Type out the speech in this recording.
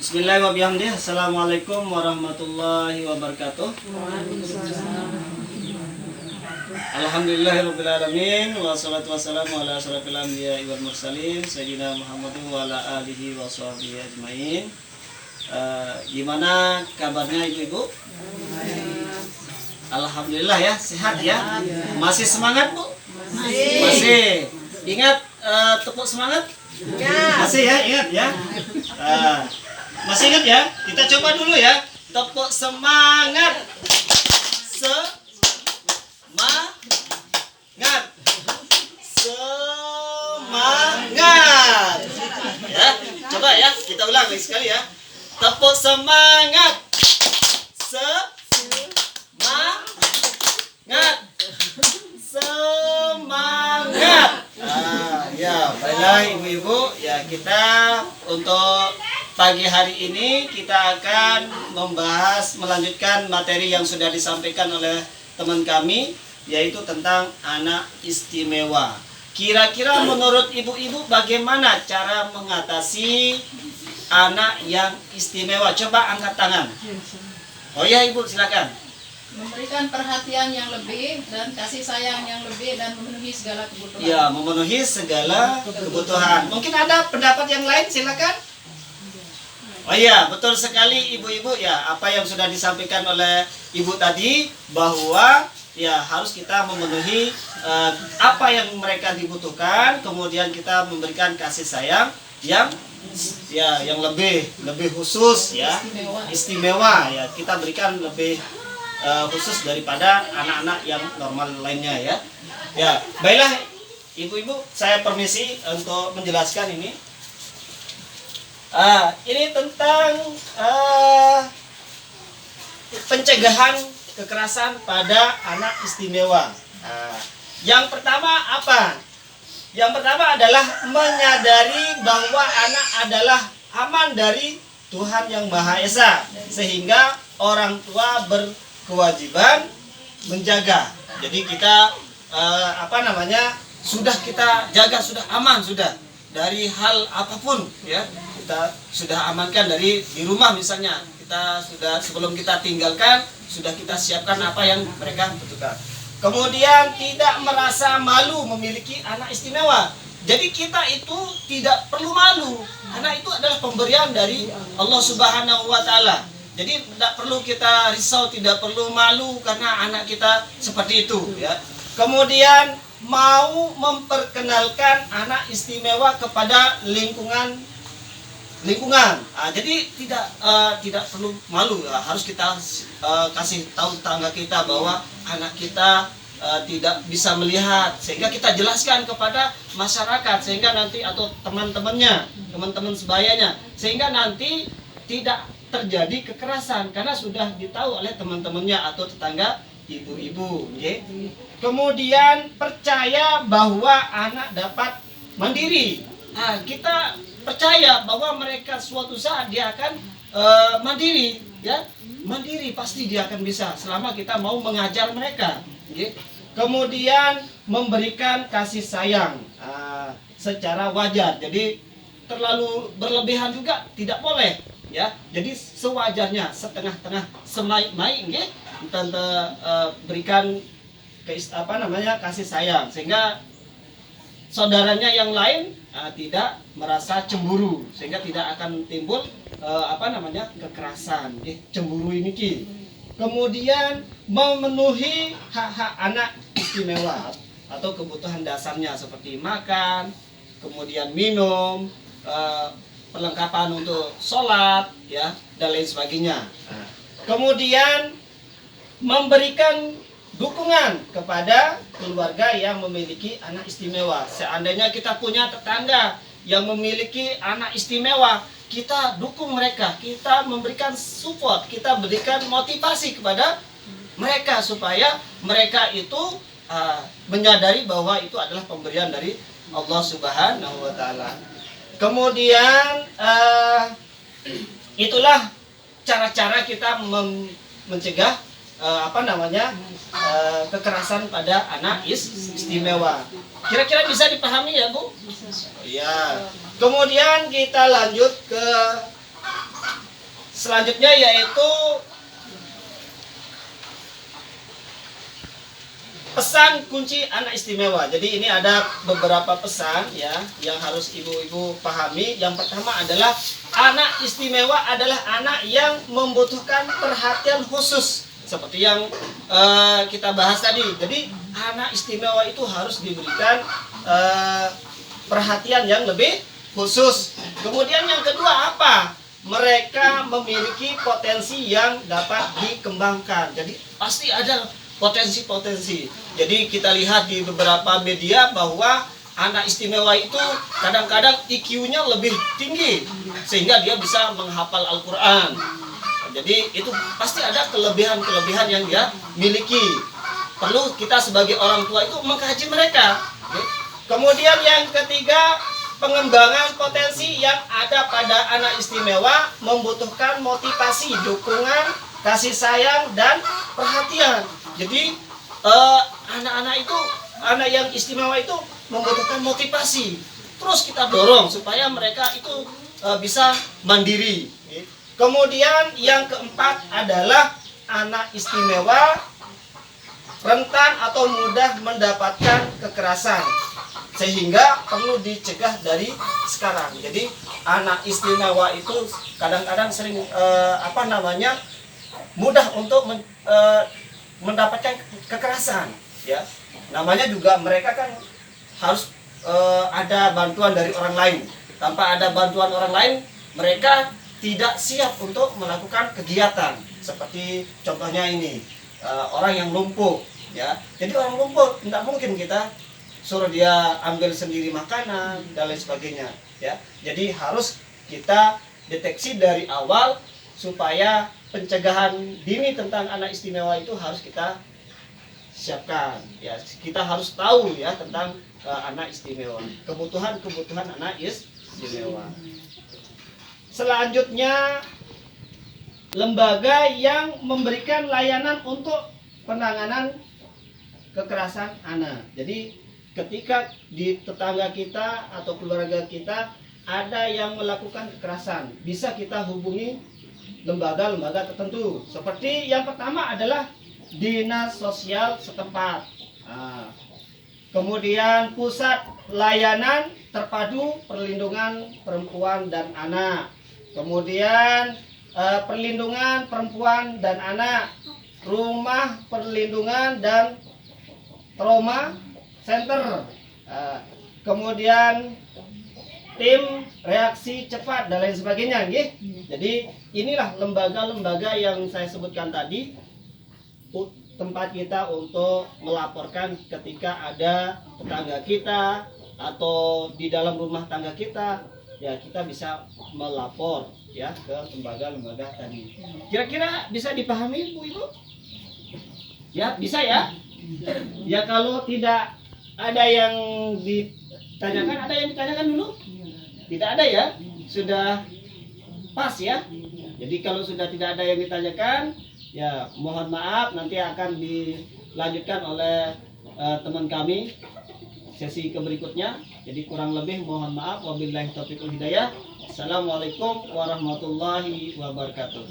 Bismillahirrahmanirrahim. Assalamualaikum warahmatullahi wabarakatuh. Alhamdulillahirabbil alamin wassalatu wassalamu ala asyrofil anbiya'i wal mursalin sayyidina Muhammadin wa ala alihi washabihi ajmain. Gimana kabarnya Ibu-ibu? Alhamdulillah ya, sehat ya. Masih semangat Bu? Masih. Ingat tepuk semangat? Masih ya, ingat ya. Masih ingat ya? Kita coba dulu ya. Tepuk semangat. Semangat. Semangat. Ya, coba ya. Kita ulang lagi sekali ya. Tepuk semangat. Semangat. Semangat. Ya, baiklah ibu-ibu, ya kita untuk pagi hari ini kita akan melanjutkan materi yang sudah disampaikan oleh teman kami, yaitu tentang anak istimewa. Kira-kira menurut ibu-ibu bagaimana cara mengatasi anak yang istimewa? Coba angkat tangan. Oh ya Ibu, silakan. Memberikan perhatian yang lebih dan kasih sayang yang lebih dan memenuhi segala kebutuhan. Ya, memenuhi segala kebutuhan. Mungkin ada pendapat yang lain, silakan. Oh iya, betul sekali ibu-ibu ya, apa yang sudah disampaikan oleh ibu tadi, bahwa ya harus kita memenuhi apa yang mereka dibutuhkan, kemudian kita memberikan kasih sayang yang lebih khusus ya, istimewa ya, kita berikan lebih khusus daripada anak-anak yang normal lainnya ya. Ya, baiklah ibu-ibu, saya permisi untuk menjelaskan ini. Ini tentang pencegahan kekerasan pada anak istimewa. Yang pertama apa? Yang pertama adalah menyadari bahwa anak adalah aman dari Tuhan yang Maha Esa, sehingga orang tua berkewajiban menjaga. Jadi kita sudah kita jaga, sudah aman sudah dari hal apapun ya. Kita sudah amankan di rumah misalnya, kita sudah sebelum kita tinggalkan sudah kita siapkan apa yang mereka butuhkan. Kemudian tidak merasa malu memiliki anak istimewa. Jadi kita itu tidak perlu malu karena itu adalah pemberian dari Allah Subhanahu wa taala. Jadi tidak perlu kita risau, tidak perlu malu karena anak kita seperti itu ya. Kemudian mau memperkenalkan anak istimewa kepada lingkungan. Jadi tidak perlu malu ya. Harus kita kasih tahu tetangga kita bahwa anak kita tidak bisa melihat, sehingga kita jelaskan kepada masyarakat, sehingga nanti atau teman-teman sebayanya, sehingga nanti tidak terjadi kekerasan karena sudah ditahu oleh teman-temannya atau tetangga ibu-ibu. Okay? Kemudian percaya bahwa anak dapat mandiri. Kita percaya bahwa mereka suatu saat dia akan mandiri, ya, mandiri pasti dia akan bisa selama kita mau mengajar mereka. Okay? Kemudian memberikan kasih sayang secara wajar. Jadi terlalu berlebihan juga tidak boleh, ya. Jadi sewajarnya, setengah-tengah, semai-mai, okay? Kita berikan kasih sayang sehingga saudaranya yang lain tidak merasa cemburu, sehingga tidak akan timbul kekerasan, cemburu ini ki. Kemudian memenuhi hak-hak anak istimewa atau kebutuhan dasarnya seperti makan, kemudian minum, perlengkapan untuk sholat, ya, dan lain sebagainya. Kemudian memberikan dukungan kepada keluarga yang memiliki anak istimewa. Seandainya kita punya tetangga yang memiliki anak istimewa, kita dukung mereka, kita memberikan support, kita berikan motivasi kepada mereka supaya mereka itu menyadari bahwa itu adalah pemberian dari Allah Subhanahu wa taala. Kemudian itulah cara-cara kita mencegah kekerasan pada anak istimewa. Kira-kira bisa dipahami ya Bu? Iya. Kemudian kita lanjut ke Selanjutnya yaitu pesan kunci anak istimewa. Jadi ini ada beberapa pesan ya yang harus ibu-ibu pahami. Yang pertama adalah anak istimewa adalah anak yang membutuhkan perhatian khusus seperti yang kita bahas tadi. Jadi anak istimewa itu harus diberikan perhatian yang lebih khusus. Kemudian yang kedua apa? Mereka memiliki potensi yang dapat dikembangkan. Jadi pasti ada potensi-potensi. Jadi kita lihat di beberapa media bahwa anak istimewa itu kadang-kadang IQ-nya lebih tinggi sehingga dia bisa menghafal Al-Quran. Jadi itu pasti ada kelebihan-kelebihan yang dia miliki. Perlu kita sebagai orang tua itu mengkaji mereka. Kemudian yang ketiga, pengembangan potensi yang ada pada anak istimewa membutuhkan motivasi, dukungan, kasih sayang, dan perhatian. Jadi anak-anak itu, anak yang istimewa itu membutuhkan motivasi. Terus kita dorong supaya mereka itu bisa mandiri. Kemudian yang keempat adalah anak istimewa rentan atau mudah mendapatkan kekerasan, sehingga perlu dicegah dari sekarang. Jadi anak istimewa itu kadang-kadang sering mudah untuk mendapatkan kekerasan, ya. Namanya juga mereka kan harus ada bantuan dari orang lain. Tanpa ada bantuan orang lain, mereka tidak siap untuk melakukan kegiatan. Seperti contohnya ini, orang yang lumpuh, ya. Jadi orang lumpuh tidak mungkin kita suruh dia ambil sendiri makanan dan lain sebagainya, ya. Jadi harus kita deteksi dari awal supaya pencegahan dini tentang anak istimewa itu harus kita siapkan, ya. Kita harus tahu ya tentang anak istimewa, kebutuhan anak istimewa. Selanjutnya, lembaga yang memberikan layanan untuk penanganan kekerasan anak. Jadi ketika di tetangga kita atau keluarga kita ada yang melakukan kekerasan, bisa kita hubungi lembaga-lembaga tertentu. Seperti yang pertama adalah dinas sosial setempat. Kemudian pusat layanan terpadu perlindungan perempuan dan anak. Kemudian perlindungan perempuan dan anak, rumah perlindungan dan trauma center. Kemudian tim reaksi cepat dan lain sebagainya, gitu. Jadi inilah lembaga-lembaga yang saya sebutkan tadi, tempat kita untuk melaporkan ketika ada tetangga kita atau di dalam rumah tangga kita, ya kita bisa melapor ya ke lembaga-lembaga tadi. Kira-kira bisa dipahami Bu Ibu? Ya, bisa ya? Ya, kalau tidak ada yang ditanyakan, ada yang ditanyakan dulu? Tidak ada ya? Sudah pas ya? Jadi kalau sudah tidak ada yang ditanyakan, ya mohon maaf, nanti akan dilanjutkan oleh teman kami sesi berikutnya. Jadi kurang lebih mohon maaf. Wabillahi taufiq wal hidayah. Assalamualaikum warahmatullahi wabarakatuh.